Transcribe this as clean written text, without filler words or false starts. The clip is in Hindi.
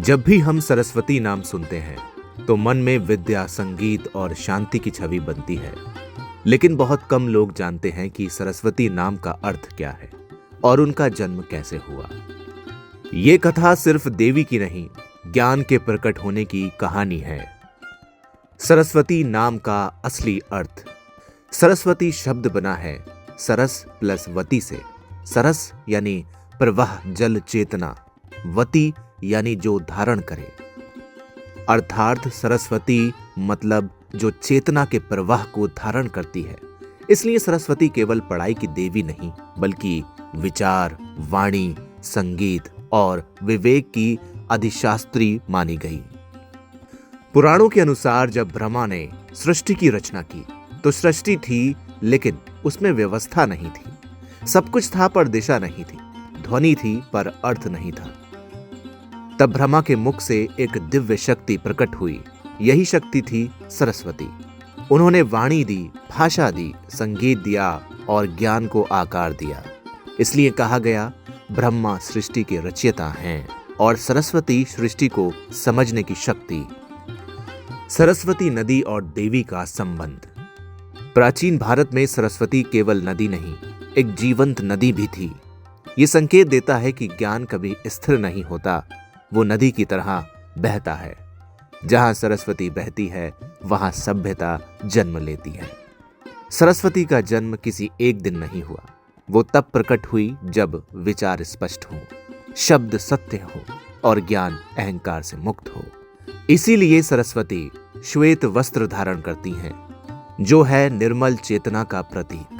जब भी हम सरस्वती नाम सुनते हैं तो मन में विद्या, संगीत और शांति की छवि बनती है। लेकिन बहुत कम लोग जानते हैं कि सरस्वती नाम का अर्थ क्या है और उनका जन्म कैसे हुआ। ये कथा सिर्फ देवी की नहीं, ज्ञान के प्रकट होने की कहानी है। सरस्वती नाम का असली अर्थ। सरस्वती शब्द बना है सरस प्लस वती से। सरस यानी प्रवाह, जल, चेतना। वती यानी जो धारण करे। अर्थात सरस्वती मतलब जो चेतना के प्रवाह को धारण करती है। इसलिए सरस्वती केवल पढ़ाई की देवी नहीं, बल्कि विचार, वाणी, संगीत और विवेक की अधिशास्त्री मानी गई। पुराणों के अनुसार जब ब्रह्मा ने सृष्टि की रचना की तो सृष्टि थी, लेकिन उसमें व्यवस्था नहीं थी। सब कुछ था पर दिशा नहीं थी। ध्वनि थी पर अर्थ नहीं था। तब ब्रह्मा के मुख से एक दिव्य शक्ति प्रकट हुई। यही शक्ति थी सरस्वती। उन्होंने वाणी दी, भाषा दी, संगीत दिया और ज्ञान को आकार दिया। इसलिए कहा गया ब्रह्मा सृष्टि के रचयिता हैं और सरस्वती सृष्टि को समझने की शक्ति। सरस्वती नदी और देवी का संबंध। प्राचीन भारत में सरस्वती केवल नदी नहीं, एक जीवंत नदी भी थी। ये संकेत देता है कि ज्ञान कभी स्थिर नहीं होता, वो नदी की तरह बहता है। जहां सरस्वती बहती है वहां सभ्यता जन्म लेती है। सरस्वती का जन्म किसी एक दिन नहीं हुआ। वो तब प्रकट हुई जब विचार स्पष्ट हो, शब्द सत्य हो और ज्ञान अहंकार से मुक्त हो। इसीलिए सरस्वती श्वेत वस्त्र धारण करती हैं, जो है निर्मल चेतना का प्रतीक।